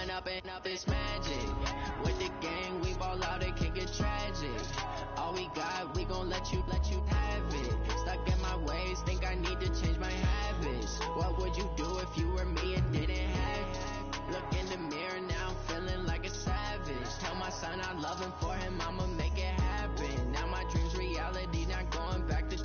up this magic. With the gang, we ball out, it can get tragic. All we got, we gon' let you have it. Stuck in my ways, think I need to change my habits. What would you do if you were me and didn't have it? Look in the mirror, now I'm feeling like a savage. Tell my son I love him, for him I'ma make it happen. Now my dream's reality, not going back to.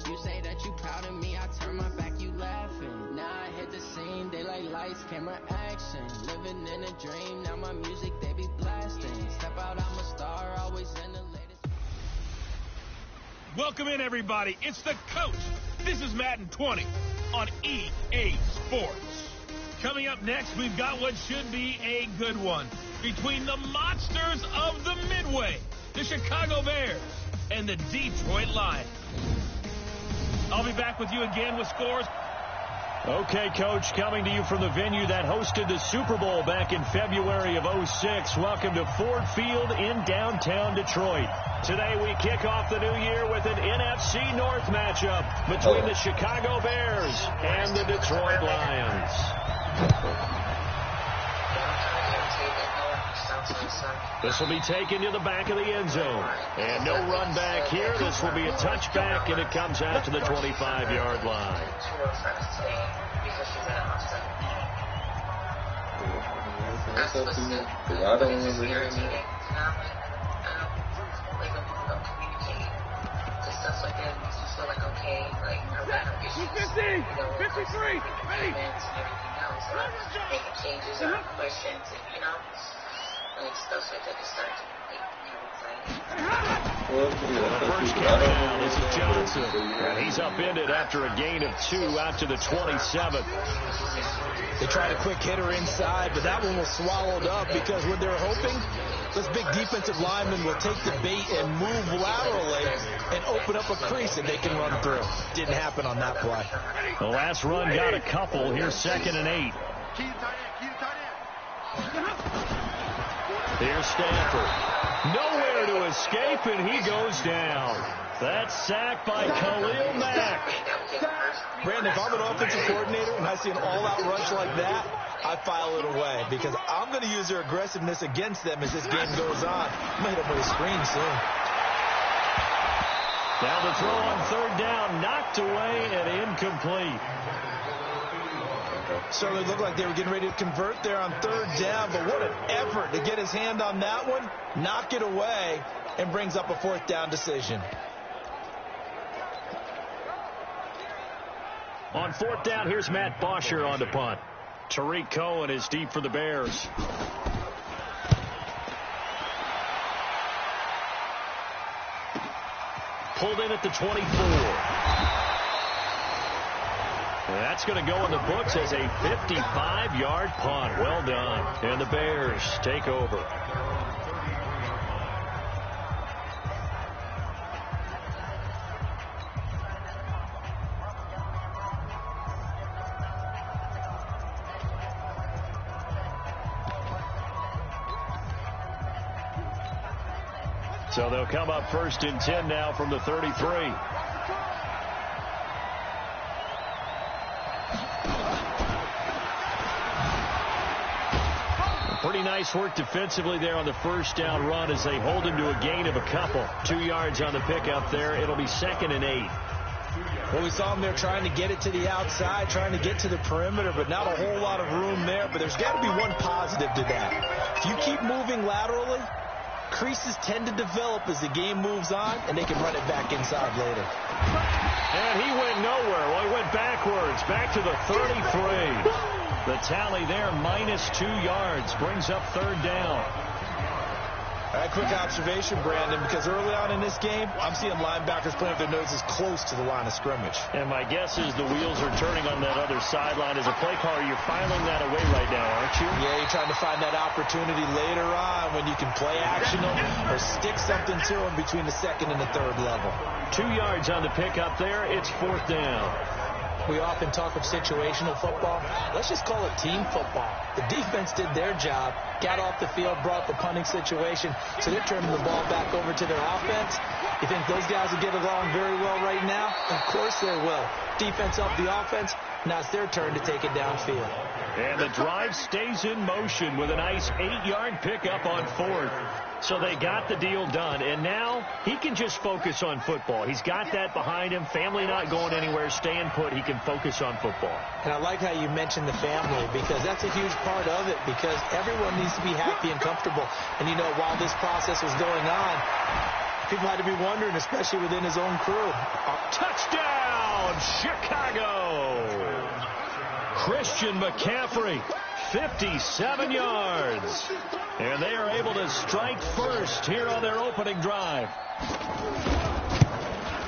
You say that you proud of me, I turn my back, you laughing. Now I hit the scene, daylight lights, camera action. Living in a dream, now my music they be blasting. Step out, I'm a star, always in the latest. Welcome in, everybody. It's the coach. This is Madden 20 on EA Sports. Coming up next, we've got what should be a good one between the monsters of the Midway, the Chicago Bears, and the Detroit Lions. I'll be back with you again with scores. Okay, Coach, coming to you from the venue that hosted the Super Bowl back in February of '06. Welcome to Ford Field in downtown Detroit. Today we kick off the new year with an NFC North matchup between the Chicago Bears and the Detroit Lions. This will be taken to the back of the end zone. And no run back here. This will be a touchback, and it comes out to the 25-yard line. Stuff like that makes you feel like, okay, like, I ran up issues, 53, 53, ready, and everything else, or making changes or questions, and, you know, like, stuff like that just started to make me anxiety. The first carry down is Johnson, and he's upended after a gain of 2 out to the 27th. They tried a quick hitter inside, but that one was swallowed up because what they're hoping, this big defensive lineman will take the bait and move laterally and open up a crease that they can run through. Didn't happen on that play. The last run got a couple. Here's 2nd and 8. Here's Stanford. Nowhere to escape, and he goes down. That's sacked by Khalil Mack. Brandon, if I'm an offensive coordinator and I see an all-out rush like that, I file it away because I'm going to use their aggressiveness against them as this game goes on. I'm going to hit them with a screen soon. Now the throw on 3rd down, knocked away and incomplete. So it looked like they were getting ready to convert there on 3rd down, but what an effort to get his hand on that one, knock it away, and brings up a 4th down decision. On 4th down, here's Matt Bosher on the punt. Tariq Cohen is deep for the Bears. Pulled in at the 24. That's going to go in the books as a 55-yard punt. Well done. And the Bears take over. So they'll come up 1st and 10 now from the 33. Pretty nice work defensively there on the 1st down run as they hold him to a gain of a couple. 2 yards on the pickup there. It'll be 2nd and 8. Well, we saw him there trying to get it to the outside, trying to get to the perimeter, but not a whole lot of room there. But there's got to be one positive to that. If you keep moving laterally, creases tend to develop as the game moves on, and they can run it back inside later. And he went nowhere. Well, he went backwards, back to the 33. The tally there, -2 yards, brings up 3rd down. All right, quick observation, Brandon, because early on in this game, I'm seeing linebackers putting their noses close to the line of scrimmage. And my guess is the wheels are turning on that other sideline. As a play caller, you're filing that away right now, aren't you? Yeah, you're trying to find that opportunity later on when you can play action them or stick something to them between the 2nd and the 3rd level. 2 yards on the pickup there. It's 4th down. We often talk of situational football. Let's just call it team football. The defense did their job, got off the field, brought the punting situation, so they're turning the ball back over to their offense. You think those guys will get along very well right now? Of course they will. Defense helped the offense. Now it's their turn to take it downfield. And the drive stays in motion with a nice 8-yard pickup on 4th. So they got the deal done, and now he can just focus on football. He's got that behind him. Family not going anywhere, staying put. He can focus on football. And I like how you mentioned the family, because that's a huge part of it, because everyone needs to be happy and comfortable. And, you know, while this process was going on, people had to be wondering, especially within his own crew. Touchdown, Chicago! Christian McCaffrey, 57 yards. And they are able to strike first here on their opening drive.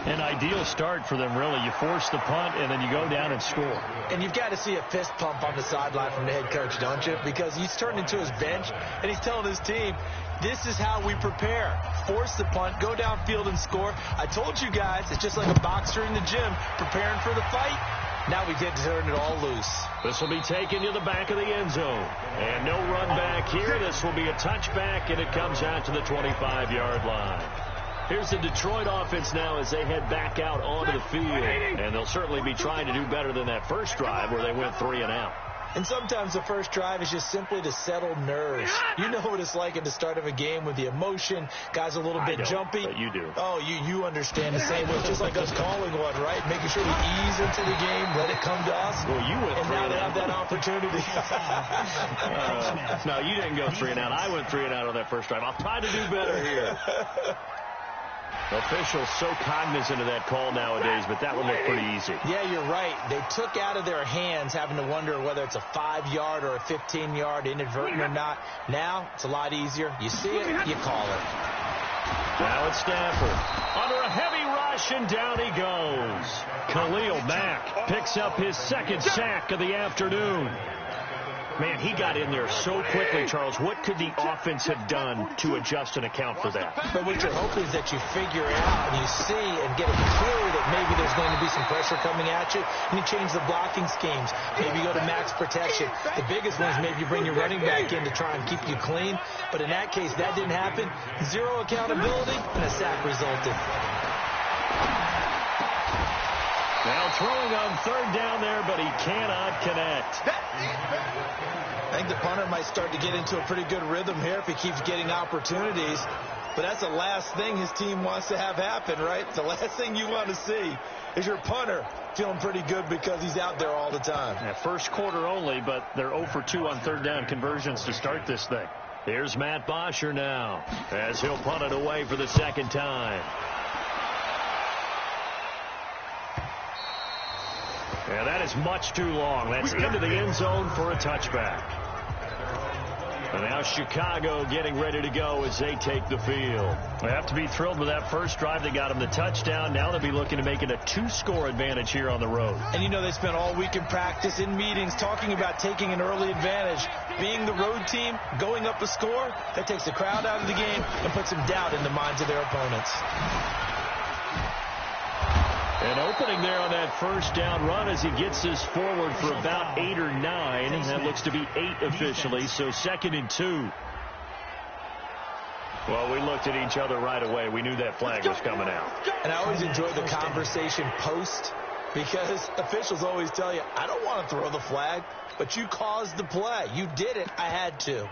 An ideal start for them, really. You force the punt, and then you go down and score. And you've got to see a fist pump on the sideline from the head coach, don't you? Because he's turned into his bench, and he's telling his team, this is how we prepare. Force the punt, go downfield and score. I told you guys, it's just like a boxer in the gym preparing for the fight. Now we get to turn it all loose. This will be taken to the back of the end zone. And no run back here. This will be a touchback, and it comes out to the 25-yard line. Here's the Detroit offense now as they head back out onto the field. And they'll certainly be trying to do better than that first drive where they went 3 and out. And sometimes the first drive is just simply to settle nerves. You know what it's like at the start of a game with the emotion. Guys a little bit jumpy. But you do. Oh, you understand the same way. It's just like us calling one, right? Making sure we ease into the game, let it come to us. Well, you went 3 and out. And now they have that opportunity. No, you didn't go 3 and out. I went 3 and out on that first drive. I'll try to do better here. Officials so cognizant of that call nowadays, but that one looked pretty easy. Yeah, you're right. They took out of their hands having to wonder whether it's a 5-yard or a 15-yard, inadvertent or not. Now, it's a lot easier. You see it, you call it. Now it's Stafford. Under a heavy rush, and down he goes. Khalil Mack picks up his second sack of the afternoon. Man, he got in there so quickly, Charles. What could the offense have done to adjust and account for that? But what you're hoping is that you figure out and you see and get a clue that maybe there's going to be some pressure coming at you, and you change the blocking schemes. Maybe you go to max protection. The biggest one is maybe you bring your running back in to try and keep you clean. But in that case, that didn't happen. Zero accountability, and a sack resulted. Now throwing on third down there, but he cannot connect. I think the punter might start to get into a pretty good rhythm here if he keeps getting opportunities. But that's the last thing his team wants to have happen, right? The last thing you want to see is your punter feeling pretty good because he's out there all the time. Yeah, first quarter only, but they're 0 for 2 on third down conversions to start this thing. Here's Matt Bosher now as he'll punt it away for the second time. Yeah, that is much too long. That's into the end zone for a touchback. And now Chicago getting ready to go as they take the field. They have to be thrilled with that first drive. They got them the touchdown. Now they'll be looking to make it a 2-score advantage here on the road. And you know they spent all week in practice, in meetings, talking about taking an early advantage. Being the road team, going up a score, that takes the crowd out of the game and puts some doubt in the minds of their opponents. And opening there on that first down run as he gets this forward for about 8 or 9. That looks to be 8 officially, so 2nd and 2. Well, we looked at each other right away. We knew that flag was coming out. And I always enjoy the conversation post because officials always tell you, I don't want to throw the flag, but you caused the play. You did it. I had to.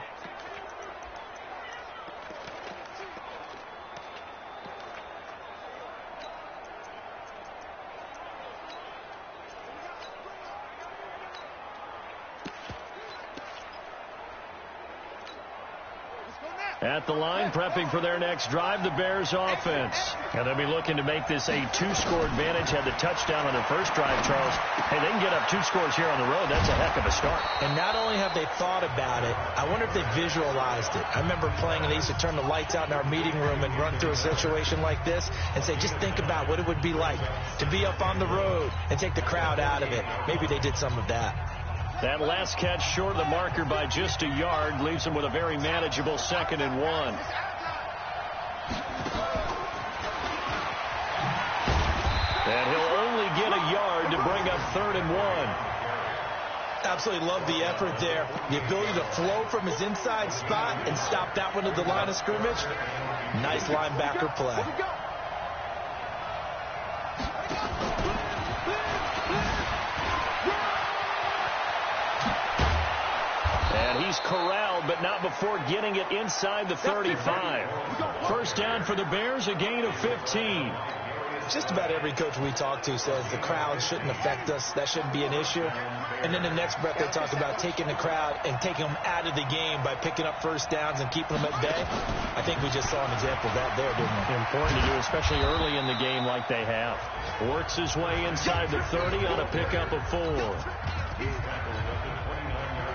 At the line, prepping for their next drive, the Bears offense. And they'll be looking to make this a 2-score advantage. Had the touchdown on their first drive, Charles. Hey, they can get up 2 scores here on the road. That's a heck of a start. And not only have they thought about it, I wonder if they visualized it. I remember playing, and they used to turn the lights out in our meeting room and run through a situation like this and say, just think about what it would be like to be up on the road and take the crowd out of it. Maybe they did some of that. That last catch short of the marker by just a yard leaves him with a very manageable 2nd and 1. And he'll only get a yard to bring up 3rd and 1. Absolutely love the effort there. The ability to flow from his inside spot and stop that one at the line of scrimmage. Nice linebacker play. He's corralled, but not before getting it inside the 35. First down for the Bears, a gain of 15. Just about every coach we talk to says the crowd shouldn't affect us. That shouldn't be an issue. And then the next breath they talk about taking the crowd and taking them out of the game by picking up first downs and keeping them at bay. I think we just saw an example of that there, didn't we? Important to do, especially early in the game like they have. Works his way inside the 30 on a pickup of 4.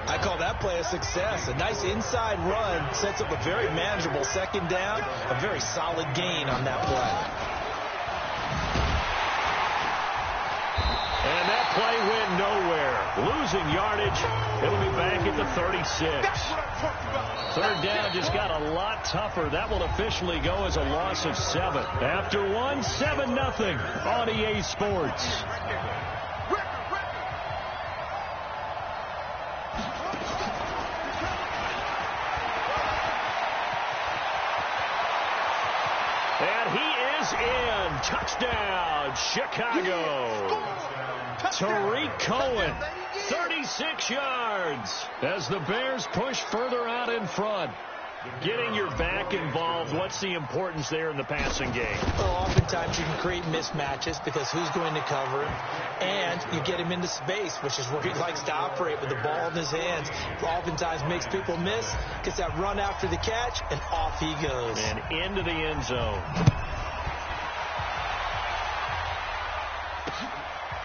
I call that play a success. A nice inside run sets up a very manageable second down. A very solid gain on that play. And that play went nowhere. Losing yardage. It'll be back at the 36. Third down just got a lot tougher. That will officially go as a loss of 7. After 1, 7-0 on EA Sports. And he is in. Touchdown, Chicago. Tariq Cohen, 36 yards as the Bears push further out in front. Getting your back involved, what's the importance there in the passing game? Well, oftentimes you can create mismatches because who's going to cover him, and you get him into space, which is where he likes to operate with the ball in his hands. Oftentimes makes people miss, gets that run after the catch, and off he goes. And into the end zone.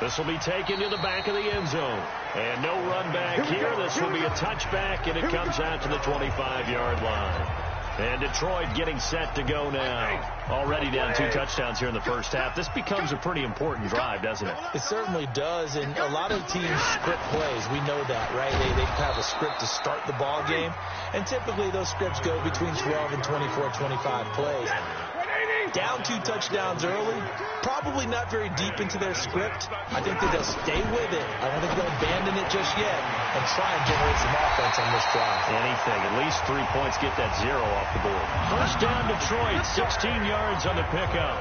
This will be taken to the back of the end zone. And no run back here. This will be a touchback, and it comes out to the 25-yard line. And Detroit getting set to go now. Already down 2 touchdowns here in the first half. This becomes a pretty important drive, doesn't it? It certainly does, and a lot of teams script plays. We know that, right? They have a script to start the ball game, and typically those scripts go between 12 and 24, 25 plays. Down 2 touchdowns early, probably not very deep into their script. I think that they'll stay with it. I don't think they'll abandon it just yet and try and generate some offense on this drive. Anything. At least 3 points, get that 0 off the board. First down, Detroit, 16 yards on the pickup.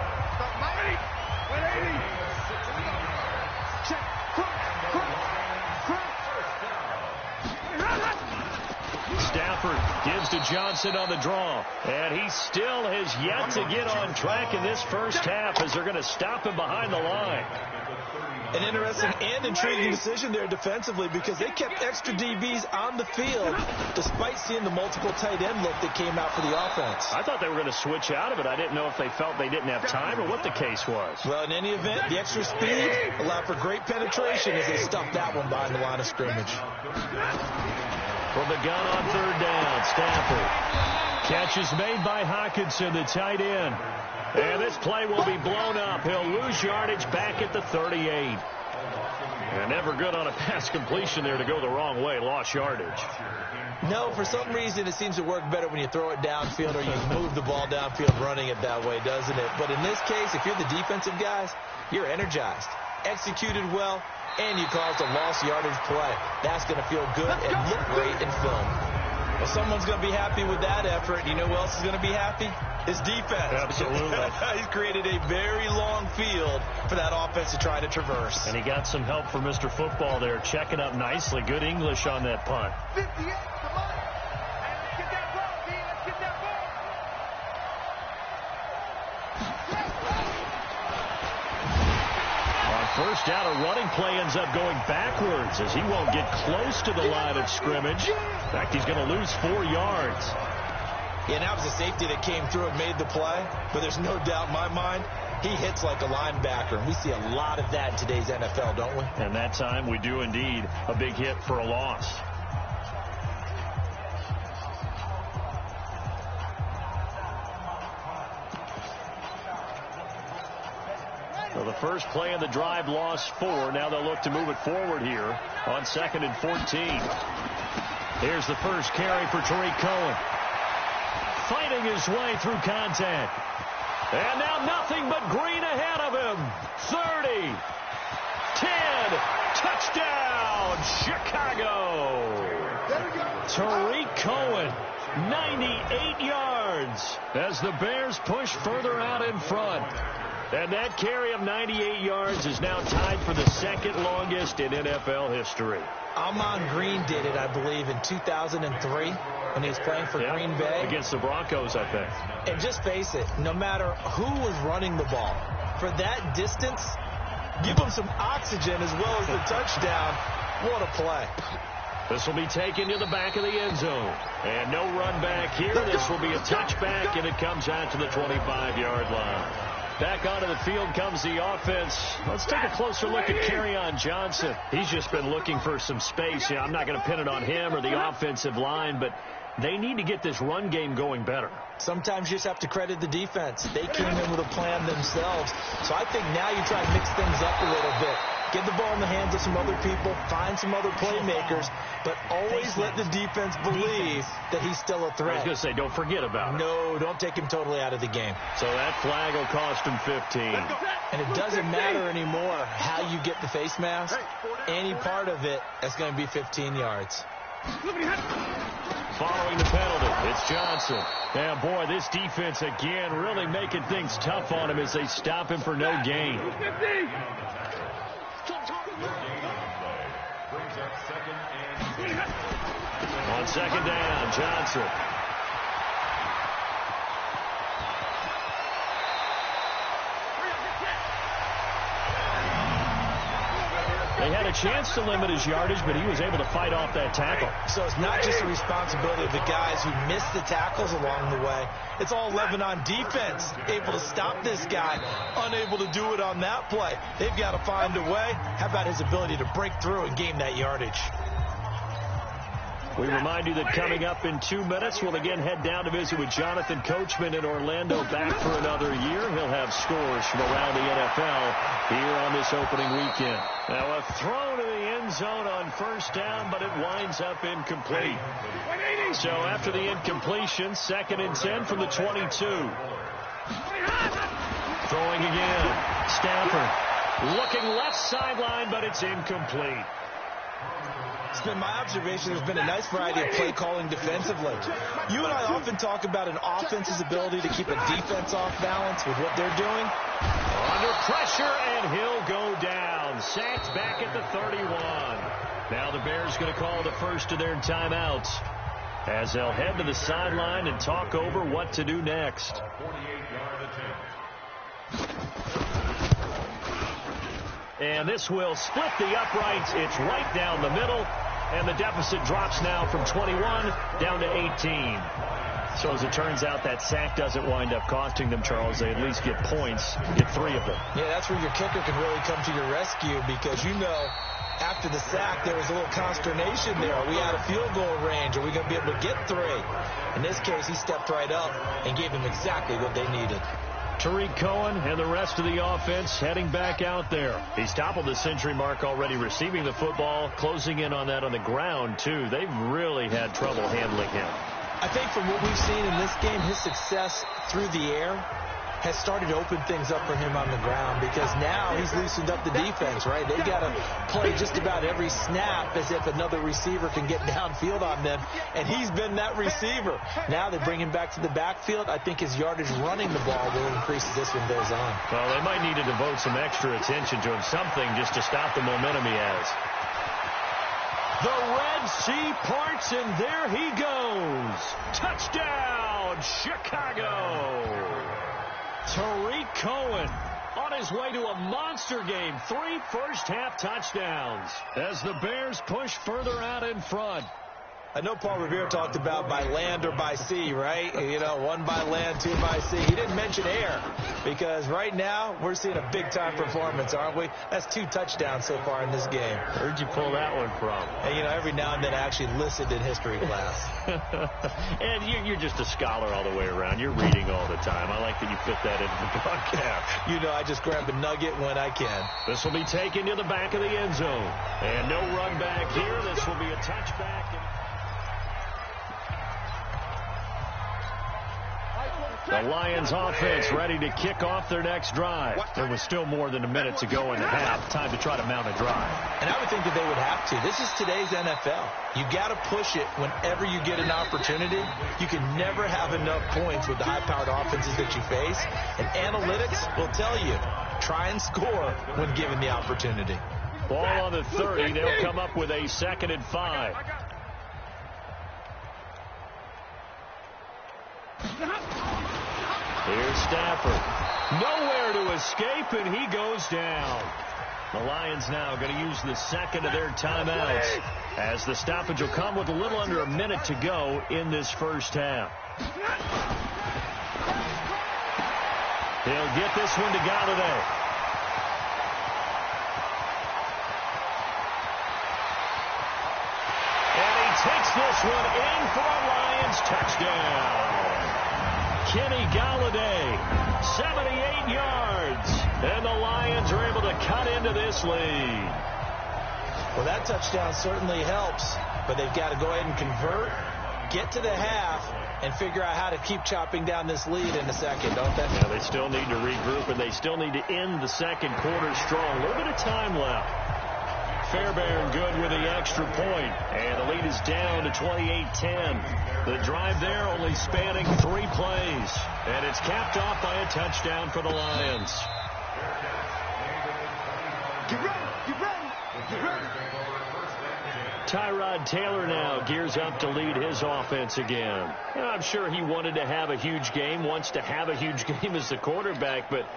Stafford gives to Johnson on the draw. And he still has yet to get on track in this first half as they're going to stop him behind the line. An interesting and intriguing decision there defensively because they kept extra DBs on the field despite seeing the multiple tight end look that came out for the offense. I thought they were going to switch out of it. I didn't know if they felt they didn't have time or what the case was. Well, in any event, the extra speed allowed for great penetration as they stuffed that one behind the line of scrimmage. From the gun on third down, Stafford. Catch is made by Hawkinson, the tight end. And this play will be blown up. He'll lose yardage back at the 38. And never good on a pass completion there to go the wrong way. Lost yardage. No, for some reason it seems to work better when you throw it downfield or you move the ball downfield running it that way, doesn't it? But in this case, if you're the defensive guys, you're energized, executed well, and you caused a lost yardage play. That's going to feel good and look great in film. Well, someone's going to be happy with that effort. You know who else is going to be happy? His defense. Absolutely. He's created a very long field for that offense to try to traverse. And he got some help from Mr. Football there, checking up nicely. Good English on that punt. 58, come on. Let's get that ball, D. Let's get that ball. First down, a running play ends up going backwards as he won't get close to the line of scrimmage. In fact, he's going to lose 4 yards. Yeah, that was a safety that came through and made the play, but there's no doubt in my mind he hits like a linebacker. And we see a lot of that in today's NFL, don't we? And that time we do indeed a big hit for a loss. So the first play of the drive lost 4. Now they'll look to move it forward here on 2nd and 14. Here's the first carry for Tariq Cohen. Fighting his way through contact. And now nothing but green ahead of him. 30. 10. Touchdown, Chicago. Tariq Cohen, 98 yards as the Bears push further out in front. And that carry of 98 yards is now tied for the second longest in NFL history. Amon Green did it, I believe, in 2003 when he was playing for Green Bay. Against the Broncos, I think. And just face it, no matter who was running the ball, for that distance, give them some oxygen as well as the touchdown. What a play. This will be taken to the back of the end zone. And no run back here. This will be a touchback, and it comes out to the 25-yard line. Back onto the field comes the offense. Let's take a closer look at Kerryon Johnson. He's just been looking for some space. I'm not going to pin it on him or the offensive line, but they need to get this run game going better. Sometimes you just have to credit the defense. They came in with a plan themselves. So I think now you try to mix things up a little bit. Get the ball in the hands of some other people, find some other playmakers, but always let the defense believe that he's still a threat. I was going to say, don't forget about it. No, don't take him totally out of the game. So that flag will cost him 15. And it doesn't matter anymore how you get the face mask. Any part of it is going to be 15 yards. Following the penalty, it's Johnson. And boy, this defense again really making things tough on him as they stop him for no gain. On second down, Johnson. They had a chance to limit his yardage, but he was able to fight off that tackle. So it's not just the responsibility of the guys who missed the tackles along the way. It's all 11 on defense, able to stop this guy, unable to do it on that play. They've got to find a way. How about his ability to break through and gain that yardage? We remind you that coming up in 2 minutes, we'll again head down to visit with Jonathan Coachman in Orlando, back for another year. He'll have scores from around the NFL here on this opening weekend. Now a throw to the end zone on first down, but it winds up incomplete. So after the incompletion, 2nd and 10 from the 22. Throwing again. Stafford looking left sideline, but it's incomplete. It's been my observation there's been a nice variety of play calling defensively. You and I often talk about an offense's ability to keep a defense off balance with what they're doing. Under pressure, and he'll go down. Sacked back at the 31. Now the Bears going to call the first of their timeouts as they'll head to the sideline and talk over what to do next. And this will split the uprights. It's right down the middle. And the deficit drops now from 21 down to 18. So as it turns out, that sack doesn't wind up costing them, Charles. They at least get points, get 3 of them. Yeah, that's where your kicker can really come to your rescue, because you know after the sack there was a little consternation there. Are we out of field goal range? Are we going to be able to get 3? In this case, he stepped right up and gave them exactly what they needed. Tariq Cohen and the rest of the offense heading back out there. He's toppled the century mark already, receiving the football, closing in on that on the ground, too. They've really had trouble handling him. I think from what we've seen in this game, his success through the air has started to open things up for him on the ground, because now he's loosened up the defense, right? They've got to play just about every snap as if another receiver can get downfield on them, and he's been that receiver. Now they bring him back to the backfield. I think his yardage running the ball will increase as this one goes on. Well, they might need to devote some extra attention to him, something just to stop the momentum he has. The Red Sea parts, and there he goes. Touchdown, Chicago. Tariq Cohen on his way to a monster game. 3 first-half touchdowns as the Bears push further out in front. I know Paul Revere talked about by land or by sea, right? You know, 1 by land, 2 by sea. He didn't mention air, because right now we're seeing a big-time performance, aren't we? That's 2 touchdowns so far in this game. Where'd you pull that one from? And, you know, every now and then I actually listened in history class. And you're just a scholar all the way around. You're reading all the time. I like that you fit that into the broadcast. You know, I just grab a nugget when I can. This will be taken to the back of the end zone. And no run back here. This will be a touchback. The Lions offense ready to kick off their next drive. There was still more than a minute to go in the half. Time to try to mount a drive. And I would think that they would have to. This is today's NFL. You got to push it whenever you get an opportunity. You can never have enough points with the high-powered offenses that you face. And analytics will tell you, try and score when given the opportunity. Ball on the 30. They'll come up with a 2nd and 5. Here's Stafford. Nowhere to escape, and he goes down. The Lions now going to use the second of their timeouts as the stoppage will come with a little under a minute to go in this first half. He'll get this one to Galladay. And he takes this one in for a Lions touchdown. Kenny Galladay, 78 yards, and the Lions are able to cut into this lead. Well, that touchdown certainly helps, but they've got to go ahead and convert, get to the half, and figure out how to keep chopping down this lead in a second, don't they? Yeah, they still need to regroup, and they still need to end the second quarter strong. A little bit of time left. Fairbairn good with the extra point, and the lead is down to 28-10. The drive there only spanning 3 plays, and it's capped off by a touchdown for the Lions. Get ready, get ready, get ready. Tyrod Taylor now gears up to lead his offense again. I'm sure he wanted to have a huge game, wants to have a huge game as the quarterback, but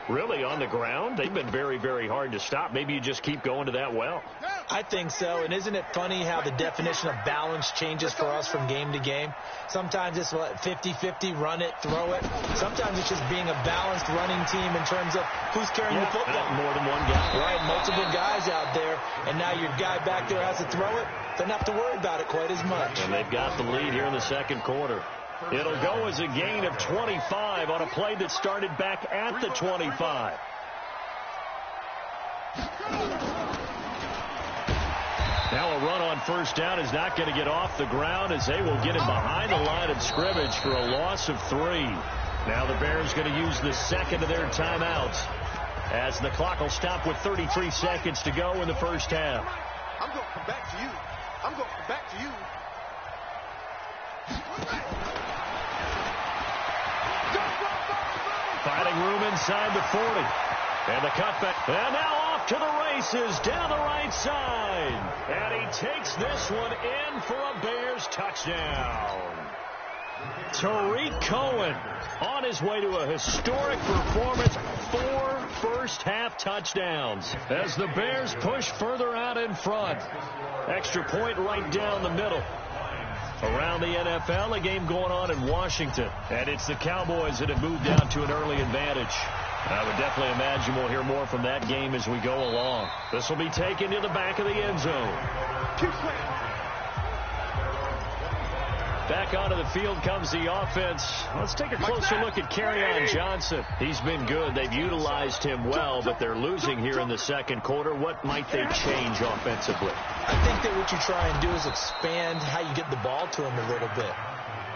really on the ground, they've been very, very hard to stop. Maybe you just keep going to that well. I think so, and isn't it funny how the definition of balance changes for us from game to game? Sometimes it's 50-50, run it, throw it. Sometimes it's just being a balanced running team in terms of who's carrying the football. More than one guy. Right, multiple guys out there, and now your guy back there has to throw it. Doesn't have to worry about it quite as much. And they've got the lead here in the second quarter. It'll go as a gain of 25 on a play that started back at the 25. Now a run on first down is not going to get off the ground as they will get him behind the line of scrimmage for a loss of 3. Now the Bears going to use the second of their timeouts as the clock will stop with 33 seconds to go in the first half. I'm going to come back to you. I'm going to come back to you. Finding room inside the 40. And the cutback. And now off to the races down the right side. And he takes this one in for a Bears touchdown. Tariq Cohen on his way to a historic performance. 4 first-half touchdowns as the Bears push further out in front. Extra point right down the middle. Around the NFL, a game going on in Washington. And it's the Cowboys that have moved out to an early advantage. I would definitely imagine we'll hear more from that game as we go along. This will be taken to the back of the end zone. Back onto the field comes the offense. Let's take a closer look at Kerryon Johnson. He's been good. They've utilized him well, but they're losing here in the second quarter. What might they change offensively? I think that what you try and do is expand how you get the ball to him a little bit.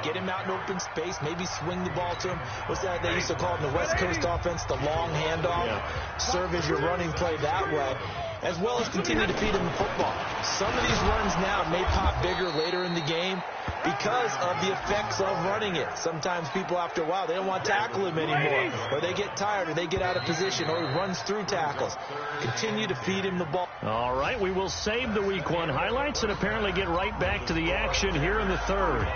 Get him out in open space, maybe swing the ball to him. What's that they used to call it in the West Coast offense, the long handoff? Yeah. Serve as your running play that way, as well as continue to feed him the football. Some of these runs now may pop bigger later in the game because of the effects of running it. Sometimes people, after a while, they don't want to tackle him anymore, or they get tired, or they get out of position, or he runs through tackles. Continue to feed him the ball. All right, we will save the Week 1 highlights and apparently get right back to the action here in the third.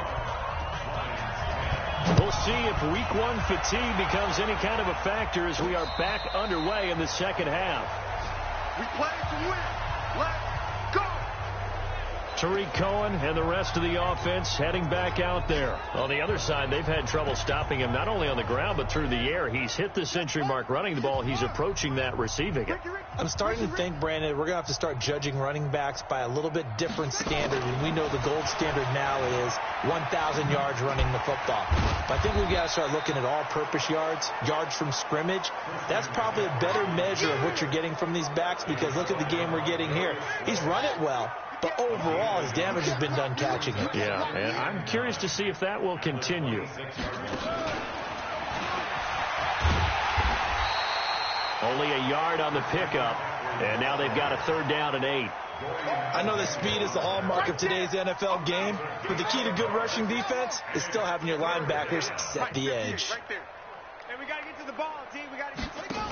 We'll see if Week 1 fatigue becomes any kind of a factor as we are back underway in the second half. We play to win. Let's go. Tariq Cohen and the rest of the offense heading back out there. On the other side, they've had trouble stopping him not only on the ground but through the air. He's hit the century mark running the ball. He's approaching that receiving it. I'm starting to think, Brandon, we're going to have to start judging running backs by a little bit different standard. And we know the gold standard now is 1,000 yards running the football. But I think we've got to start looking at all-purpose yards, yards from scrimmage. That's probably a better measure of what you're getting from these backs because look at the game we're getting here. He's run it well. But overall, his damage has been done catching it. Yeah, and I'm curious to see if that will continue. Only a yard on the pickup, and now they've got a 3rd down and 8. I know that speed is the hallmark of today's NFL game, but the key to good rushing defense is still having your linebackers set the edge. Right there. Hey, we got to get to the ball, D. We got to get to the ball.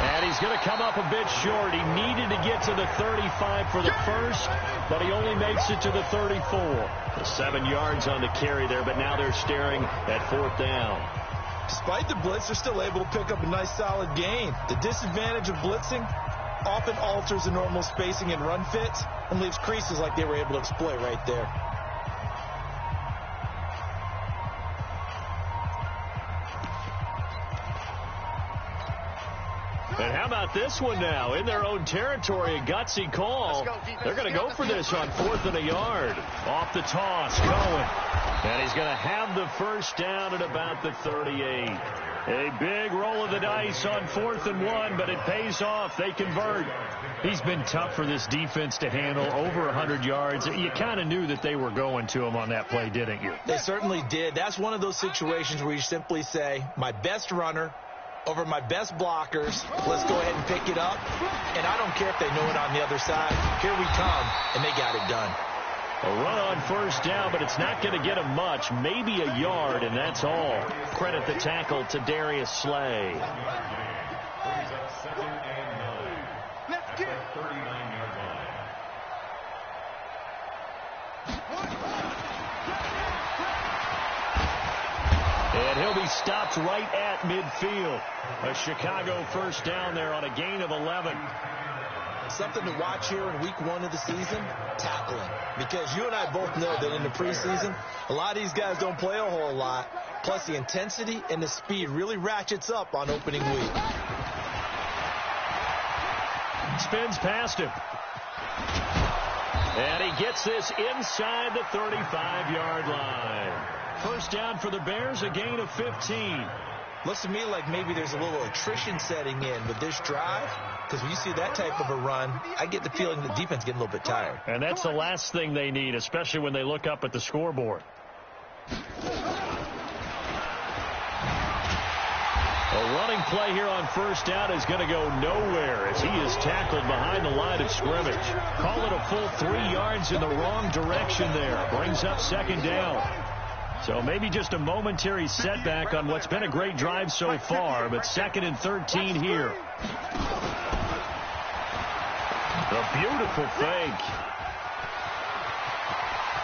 And he's going to come up a bit short. He needed to get to the 35 for the first, but he only makes it to the 34. 7 yards on the carry there, but now they're staring at 4th down. Despite the blitz, they're still able to pick up a nice solid gain. The disadvantage of blitzing often alters the normal spacing and run fits and leaves creases like they were able to exploit right there. And how about this one now? In their own territory, a gutsy call. They're going to go for this on 4th and a yard. Off the toss, Cohen. And he's going to have the first down at about the 38. A big roll of the dice on 4th and 1, but it pays off. They convert. He's been tough for this defense to handle, over 100 yards. You kind of knew that they were going to him on that play, didn't you? They certainly did. That's one of those situations where you simply say, my best runner over my best blockers. Let's go ahead and pick it up. And I don't care if they know it on the other side. Here we come, and they got it done. A run on 1st down, but it's not going to get him much. Maybe a yard, and that's all. Credit the tackle to Darius Slay. Let's get it. And he'll be stopped right at midfield. A Chicago 1st down there on a gain of 11. Something to watch here in week 1 of the season, tackling. Because you and I both know that in the preseason, a lot of these guys don't play a whole lot. Plus, the intensity and the speed really ratchets up on opening week. Spins past him. And he gets this inside the 35-yard line. 1st down for the Bears, a gain of 15. Looks to me like maybe there's a little attrition setting in with this drive. Because when you see that type of a run, I get the feeling the defense getting a little bit tired. And that's the last thing they need, especially when they look up at the scoreboard. A running play here on 1st down is going to go nowhere as he is tackled behind the line of scrimmage. Call it a full 3 yards in the wrong direction there. Brings up 2nd down. So maybe just a momentary setback on what's been a great drive so far, but 2nd and 13 here. A beautiful fake.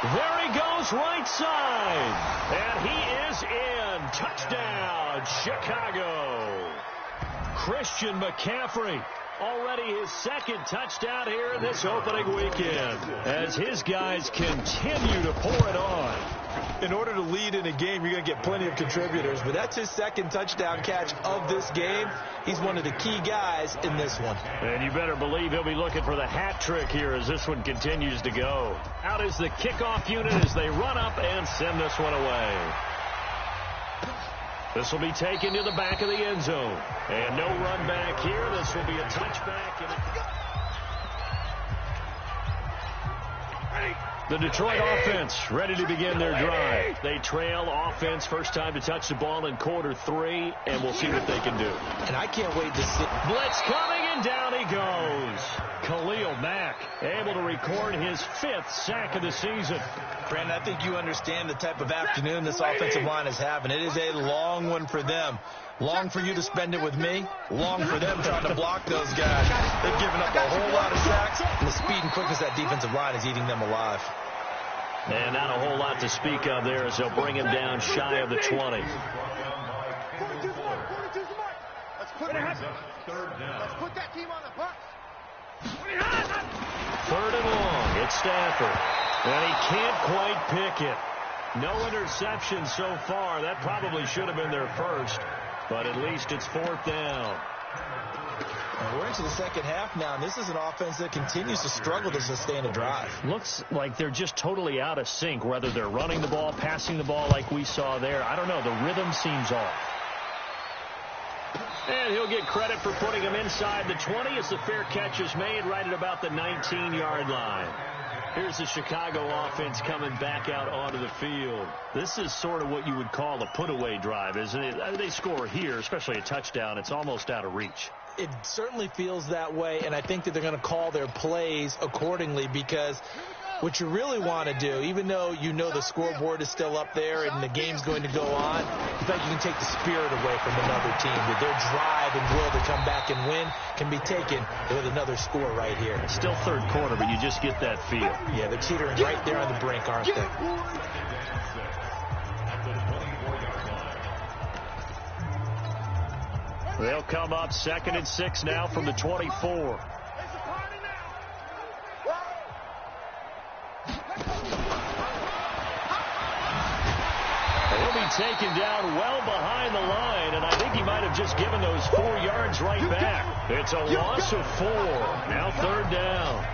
There he goes, right side. And he is in. Touchdown, Chicago. Christian McCaffrey. Already his 2nd touchdown here in this opening weekend. As his guys continue to pour it on. In order to lead in a game, you're going to get plenty of contributors. But that's his 2nd touchdown catch of this game. He's one of the key guys in this one. And you better believe he'll be looking for the hat trick here as this one continues to go. Out is the kickoff unit as they run up and send this one away. This will be taken to the back of the end zone. And no run back here. This will be a touchback. The Detroit offense ready to begin their drive. They trail offense, first time to touch the ball in quarter 3, and we'll see what they can do. And I can't wait to see. Blitz coming, and down he goes. Khalil Mack able to record his 5th sack of the season. Brandon, I think you understand the type of afternoon this offensive line is having. It is a long one for them. Long for you to spend it with me. Long for them trying to block those guys. They've given up a whole lot of sacks, and the speed and quickness of that defensive line is eating them alive. And not a whole lot to speak of there as they'll bring him down shy of the 20. Let's put that team on the bus. 3rd and long. It's Stafford. And he can't quite pick it. No interception so far. That probably should have been their first. But at least it's 4th down. We're into the 2nd half now, and this is an offense that continues to struggle to sustain a drive. Looks like they're just totally out of sync, whether they're running the ball, passing the ball like we saw there. I don't know. The rhythm seems off. And he'll get credit for putting him inside the 20 as the fair catch is made right at about the 19-yard line. Here's the Chicago offense coming back out onto the field. This is sort of what you would call a put-away drive, isn't it? They score here, especially a touchdown. It's almost out of reach. It certainly feels that way, and I think that they're going to call their plays accordingly, because what you really want to do, even though you know the scoreboard is still up there and the game's going to go on, in fact, you can take the spirit away from another team. With their drive and will to come back and win can be taken with another score right here. It's still third quarter, but you just get that feel. Yeah, they're teetering right there on the brink, aren't they? They'll come up 2nd and 6 now from the 24. He'll be taken down well behind the line, and I think he might have just given those 4 yards right back. It's a loss of 4. Now 3rd down.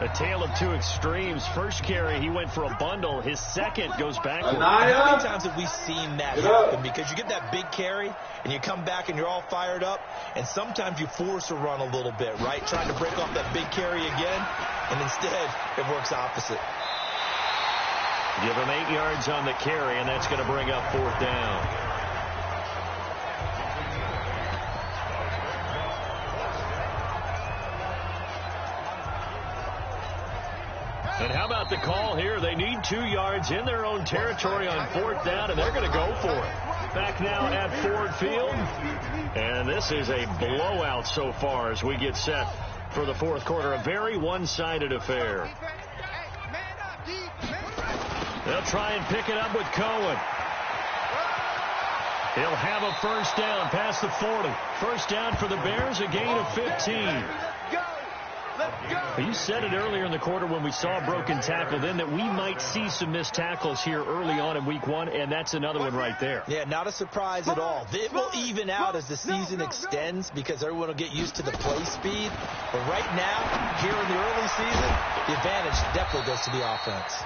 A tale of two extremes. First carry, he went for a bundle. His second goes backward. How many times have we seen that happen? Because you get that big carry, and you come back and you're all fired up, and sometimes you force a run a little bit, right? Trying to break off that big carry again, and instead it works opposite. Give him 8 yards on the carry, and that's going to bring up 4th down. And how about the call here? They need 2 yards in their own territory on 4th down, and they're going to go for it. Back now at Ford Field. And this is a blowout so far as we get set for the 4th quarter. A very one-sided affair. They'll try and pick it up with Cohen. He'll have a first down past the 40. First down for the Bears, a gain of 15. You said it earlier in the quarter when we saw a broken tackle then that we might see some missed tackles here early on in week 1, and that's another one right there. Yeah, not a surprise at all. It will even out as the season extends because everyone will get used to the play speed. But right now, here in the early season, the advantage definitely goes to the offense.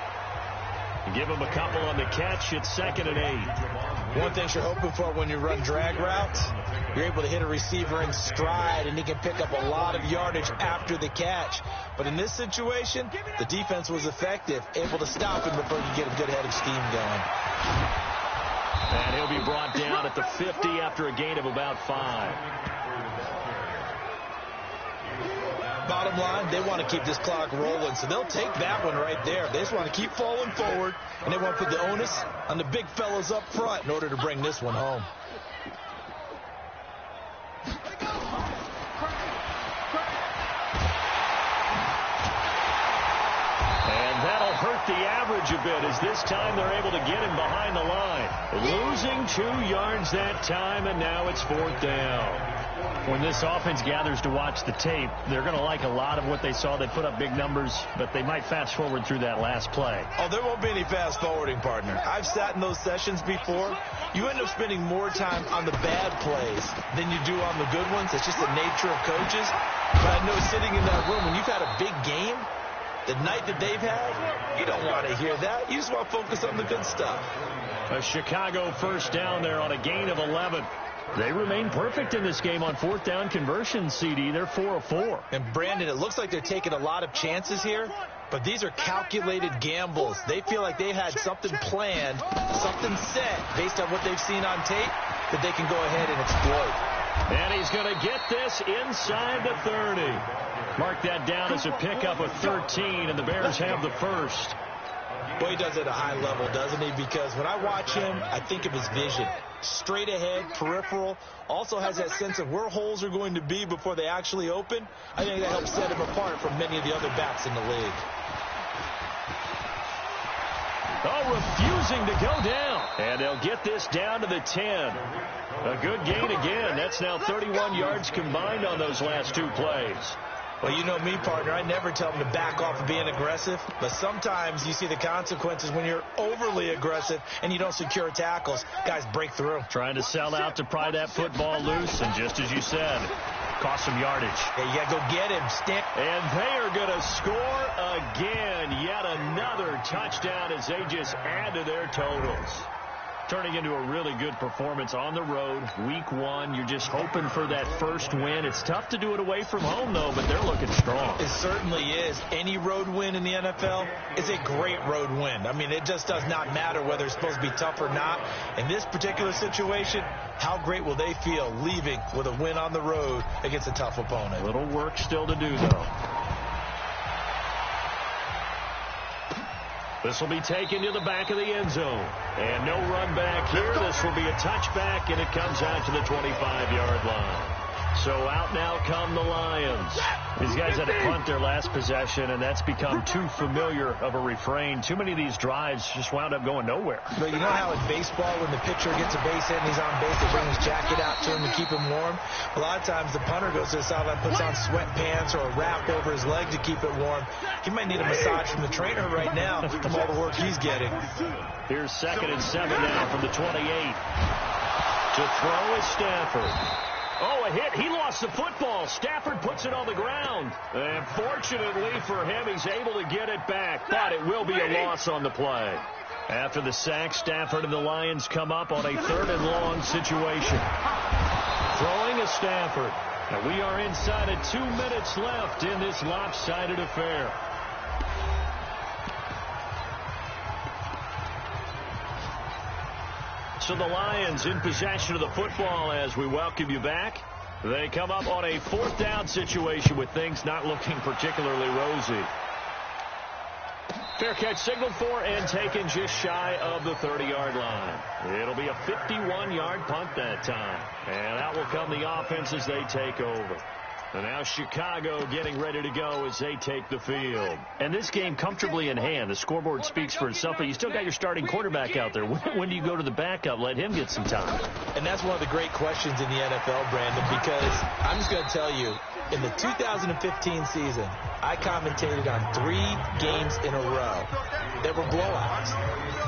Give him a couple on the catch. It's 2nd and 8. One thing you're hoping for when you run drag routes, you're able to hit a receiver in stride, and he can pick up a lot of yardage after the catch. But in this situation, the defense was effective, able to stop him before you get a good head of steam going. And he'll be brought down at the 50 after a gain of about 5. Bottom line, they want to keep this clock rolling, so they'll take that one right there. They just want to keep falling forward, and they want to put the onus on the big fellas up front in order to bring this one home. And that'll hurt the average a bit as this time they're able to get him behind the line. Losing 2 yards that time, and now it's 4th down. When this offense gathers to watch the tape, they're going to like a lot of what they saw. They put up big numbers, but they might fast forward through that last play. Oh, there won't be any fast forwarding, partner. I've sat in those sessions before. You end up spending more time on the bad plays than you do on the good ones. It's just the nature of coaches. But I know sitting in that room, when you've had a big game, the night that they've had, you don't want to hear that. You just want to focus on the good stuff. A Chicago first down there on a gain of 11. They remain perfect in this game on 4th down conversion, CD. They're 4 of 4. And, Brandon, it looks like they're taking a lot of chances here, but these are calculated gambles. They feel like they had something planned, something set based on what they've seen on tape that they can go ahead and exploit. And he's going to get this inside the 30. Mark that down as a pickup of 13, and the Bears have the first. Boy, he does it at a high level, doesn't he? Because when I watch him, I think of his vision. Straight ahead, peripheral, also has that sense of where holes are going to be before they actually open. I think that helps set him apart from many of the other backs in the league. Oh, refusing to go down. And they'll get this down to the 10. A good gain again. That's now 31 yards combined on those last 2 plays. Well, you know me, partner. I never tell them to back off of being aggressive. But sometimes you see the consequences when you're overly aggressive and you don't secure tackles. Guys break through. Trying to sell out to pry that football loose. And just as you said, cost some yardage. Yeah, you got to go get him. And they are going to score again. Yet another touchdown as they just add to their totals. turning into a really good performance on the road. Week 1, you're just hoping for that first win. It's tough to do it away from home, though, but they're looking strong. It certainly is. Any road win in the NFL is a great road win. I mean, it just does not matter whether it's supposed to be tough or not. In this particular situation, how great will they feel leaving with a win on the road against a tough opponent? A little work still to do, though. This will be taken to the back of the end zone. And no run back here. This will be a touchback, and it comes out to the 25-yard line. So out now come the Lions. These guys had to punt their last possession, and that's become too familiar of a refrain. Too many of these drives just wound up going nowhere. But you know how in baseball, when the pitcher gets a base hit and he's on base, they bring his jacket out to him to keep him warm? A lot of times the punter goes to the sideline, puts on sweatpants or a wrap over his leg to keep it warm. He might need a massage from the trainer right now from all the work he's getting. Here's 2nd and 7 now from the 28. To throw is Stafford. Oh, a hit. He lost the football. Stafford puts it on the ground. And fortunately for him, he's able to get it back. But it will be a loss on the play. After the sack, Stafford and the Lions come up on a 3rd and long situation. Throwing is Stafford. And we are inside of 2 minutes left in this lopsided affair. So the Lions in possession of the football as we welcome you back. They come up on a 4th down situation with things not looking particularly rosy. Fair catch signaled for and taken just shy of the 30-yard line. It'll be a 51-yard punt that time. And out will come the offense as they take over. And now Chicago getting ready to go as they take the field. And this game comfortably in hand. The scoreboard speaks for itself, but you still got your starting quarterback out there. When do you go to the backup? Let him get some time. And that's one of the great questions in the NFL, Brandon, because I'm just going to tell you, in the 2015 season, I commentated on 3 games in a row that were blowouts.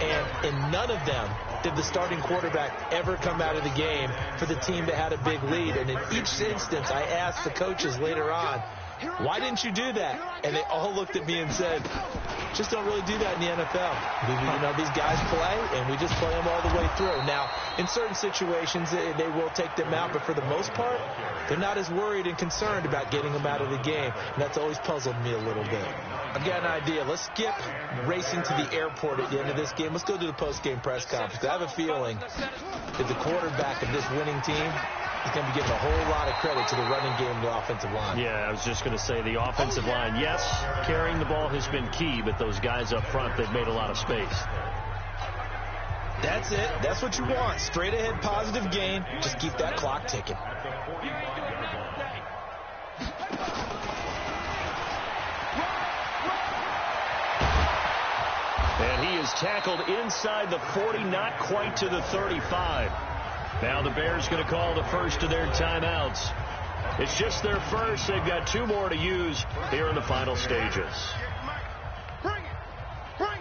And in none of them did the starting quarterback ever come out of the game for the team that had a big lead. And in each instance, I asked the coaches later on, why didn't you do that? And they all looked at me and said, just don't really do that in the NFL. You know, these guys play, and we just play them all the way through. Now, in certain situations, they will take them out, but for the most part, they're not as worried and concerned about getting them out of the game. And that's always puzzled me a little bit. I've got an idea. Let's skip racing to the airport at the end of this game. Let's go to the post-game press conference. I have a feeling that the quarterback of this winning team is going to be giving a whole lot of credit to the running game and the offensive line. Yeah, I was just going to say the offensive line, yes, carrying the ball has been key, but those guys up front, they've made a lot of space. That's it. That's what you want. Straight ahead positive gain. Just keep that clock ticking. And he is tackled inside the 40, not quite to the 35. Now the Bears going to call the first of their timeouts. It's just their first. They've got 2 more to use here in the final stages. Bring it. Bring it.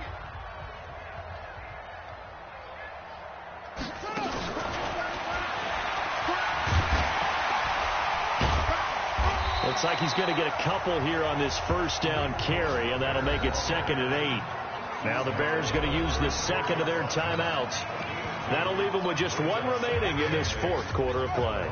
Looks like he's going to get a couple here on this first down carry, and that'll make it 2nd and 8. Now the Bears going to use the second of their timeouts. That'll leave them with just 1 remaining in this 4th quarter of play.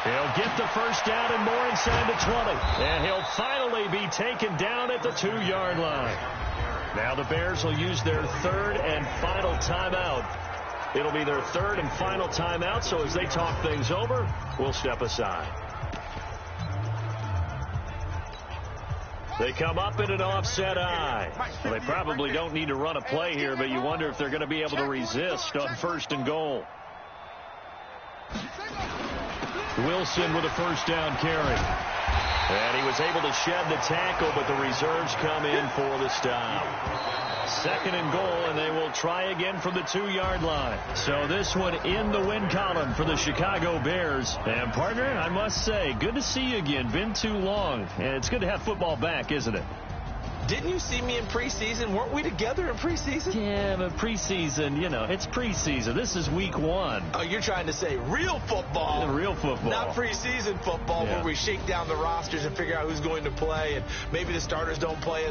He'll get the first down and more inside the 20. And he'll finally be taken down at the 2-yard line. Now the Bears will use their 3rd and final timeout. It'll be their 3rd and final timeout, so as they talk things over, we'll step aside. They come up in an offset eye. Well, they probably don't need to run a play here, but you wonder if they're going to be able to resist on 1st and goal. Wilson with a first down carry. And he was able to shed the tackle, but the reserves come in for the stop. 2nd and goal, and they will try again from the 2-yard line. So this one in the win column for the Chicago Bears. And, partner, I must say, good to see you again. Been too long. And it's good to have football back, isn't it? Didn't you see me in preseason? Weren't we together in preseason? Yeah, but preseason, it's preseason. This is week 1. Oh, you're trying to say real football. Real football. Not preseason football where we shake down the rosters and figure out who's going to play, and maybe the starters don't play.